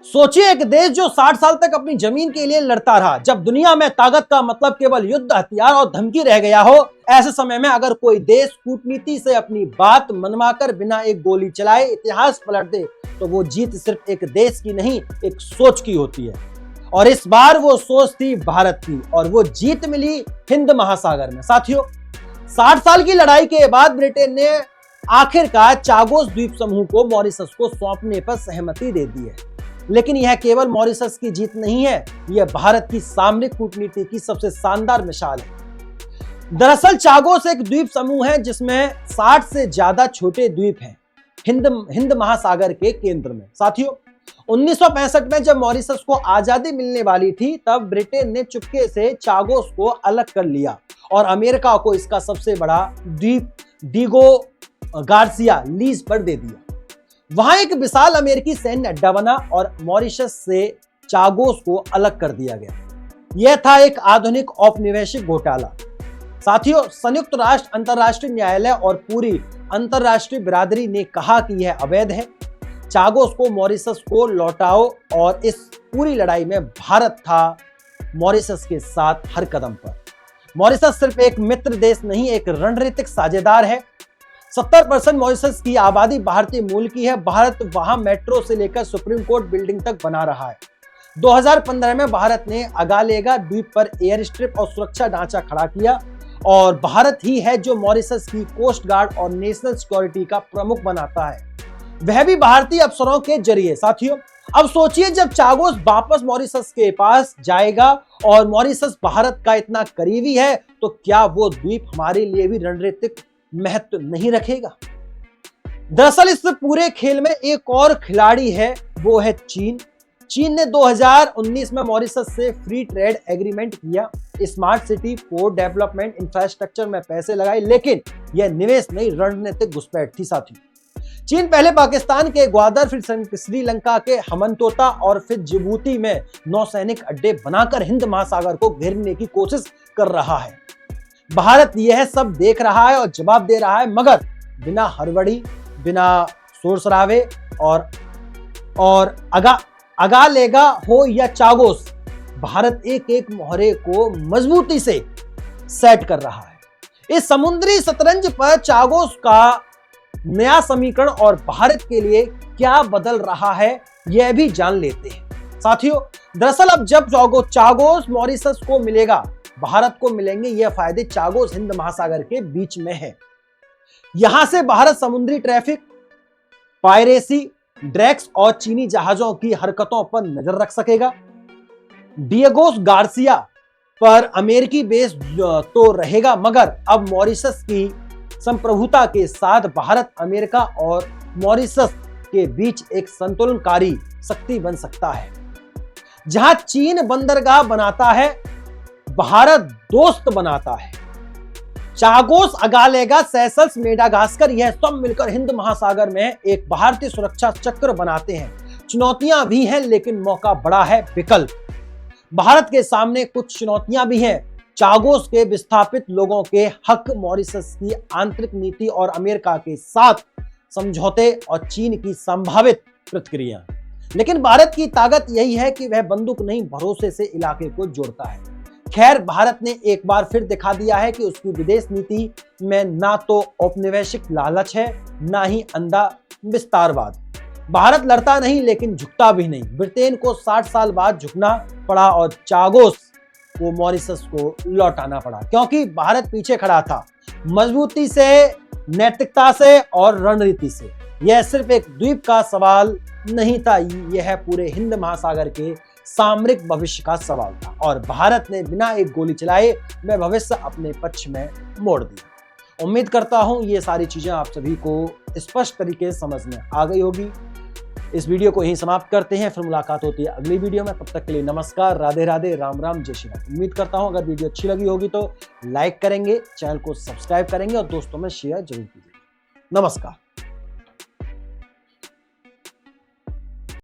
सोचिए, एक देश जो 60 साल तक अपनी जमीन के लिए लड़ता रहा, जब दुनिया में ताकत का मतलब केवल युद्ध, हथियार और धमकी रह गया हो, ऐसे समय में अगर कोई देश कूटनीति से अपनी बात मनवाकर बिना एक गोली चलाए इतिहास पलट दे, तो वो जीत सिर्फ एक देश की नहीं, एक सोच की होती है। और इस बार वो सोच थी भारत की, और वो जीत मिली हिंद महासागर में। साथियों, 60 साल की लड़ाई के बाद ब्रिटेन ने आखिरकार चागोस द्वीप समूह को मॉरिशस को सौंपने पर सहमति दे दी है। लेकिन यह केवल मॉरिशस की जीत नहीं है, यह भारत की सामरिक कूटनीति की सबसे शानदार मिसाल है। दरअसल चागोस एक द्वीप समूह है जिसमें 60 से ज्यादा छोटे द्वीप हैं हिंद महासागर के केंद्र में। साथियों, 1965 में जब मॉरिशस को आजादी मिलने वाली थी, तब ब्रिटेन ने चुपके से चागोस को अलग कर लिया और अमेरिका को इसका सबसे बड़ा द्वीप डिगो गार्सिया लीज पर दे दिया। वहां एक विशाल अमेरिकी सैन्य अड्डा बना और मॉरिशस से चागोस को अलग कर दिया गया। यह था एक आधुनिक औपनिवेशिक घोटाला। साथियों, संयुक्त राष्ट्र अंतर्राष्ट्रीय न्यायालय और पूरी अंतर्राष्ट्रीय बिरादरी ने कहा कि यह अवैध है। चागोस को मॉरिशस को लौटाओ, और इस पूरी लड़ाई में भारत था मॉरिशस के साथ हर कदम पर। मॉरिशस सिर्फ एक मित्र देश नहीं, एक रणनीतिक साझेदार है। 70% मॉरिशस की आबादी भारतीय मूल की है। भारत वहां मेट्रो से लेकर सुप्रीम कोर्ट बिल्डिंग तक बना रहा है। 2015 में भारत ने अगालेगा द्वीप पर एयर स्ट्रिप और सुरक्षा ढांचा खड़ा किया, और भारत ही है जो मॉरिशस की कोस्ट गार्ड और नेशनल सिक्योरिटी का प्रमुख बनाता है, वह भी भारतीय अफसरों के जरिए। साथियों, अब सोचिए, जब चागोस वापस मॉरिशस के पास जाएगा और मॉरिशस भारत का इतना करीबी है, तो क्या वो द्वीप हमारे लिए भी रणनीतिक महत्व नहीं रखेगा? दरअसल इस पूरे खेल में एक और खिलाड़ी है, वो है चीन। चीन ने 2019 में मॉरिशस से फ्री ट्रेड एग्रीमेंट किया, smart city, port development, infrastructure में पैसे लगाए, लेकिन यह निवेश नहीं, रणनीतिक घुसपैठ थी। साथियों, चीन पहले पाकिस्तान के ग्वादर, फिर श्रीलंका के हमनतोता और फिर जिबूती में नौसैनिक अड्डे बनाकर हिंद महासागर को घेरने की कोशिश कर रहा है। भारत यह सब देख रहा है और जवाब दे रहा है, मगर बिना हड़बड़ी, बिना शोर शराबे, और अगालेगा हो या चागोस, भारत एक एक मोहरे को मजबूती से सेट कर रहा है। इस समुद्री शतरंज पर चागोस का नया समीकरण और भारत के लिए क्या बदल रहा है, यह भी जान लेते हैं। साथियों, दरअसल अब जब चागोस मॉरिशस को मिलेगा, भारत को मिलेंगे यह फायदे चागोस हिंद महासागर के बीच में है। यहां से भारत समुद्री ट्रैफिक, पायरेसी, ड्रैक्स और चीनी जहाजों की हरकतों पर नजर रख सकेगा। डिएगोस गार्सिया पर अमेरिकी बेस तो रहेगा, मगर अब मॉरिशस की संप्रभुता के साथ भारत अमेरिका और मॉरिशस के बीच एक संतुलनकारी शक्ति बन सकता है। जहां चीन बंदरगाह बनाता है, भारत दोस्त बनाता है। चागोस, अगालेगा, सेशल्स, मेडागास्कर, यह सब मिलकर हिंद महासागर में एक भारतीय सुरक्षा चक्र बनाते हैं। चुनौतियां भी हैं, लेकिन मौका बड़ा है, विकल्प। भारत के सामने कुछ चुनौतियां भी हैं, चागोस के विस्थापित लोगों के हक, मॉरिशस की आंतरिक नीति और अमेरिका के साथ समझौते और चीन की संभावित प्रतिक्रिया। लेकिन भारत की ताकत यही है कि वह बंदूक नहीं, भरोसे से इलाके को जोड़ता है। खैर, भारत ने एक बार फिर दिखा दिया है कि उसकी विदेश नीति में ना तो औपनिवेशिक लालच है, ना ही अंधा विस्तारवाद। भारत लड़ता नहीं, लेकिन झुकता भी नहीं। ब्रिटेन को 60 साल बाद झुकना पड़ा और चागोस को मॉरिशस को लौटाना पड़ा, क्योंकि भारत पीछे खड़ा था, मजबूती से, नैतिकता से और रणनीति से। यह सिर्फ एक द्वीप का सवाल नहीं था, यह पूरे हिंद महासागर के सामरिक भविष्य का सवाल था, और भारत ने बिना एक गोली चलाए वह भविष्य अपने पक्ष में मोड़ दिया। उम्मीद करता हूं ये सारी चीजें आप सभी को स्पष्ट तरीके से समझ में आ गई होगी। इस वीडियो को यहीं समाप्त करते हैं, फिर मुलाकात होती है अगली वीडियो में। तब तक के लिए नमस्कार, राधे राधे, राम राम, जय श्री राम। उम्मीद करता हूं अगर वीडियो अच्छी लगी होगी तो लाइक करेंगे, चैनल को सब्सक्राइब करेंगे और दोस्तों में शेयर जरूर कीजिएगा। नमस्कार।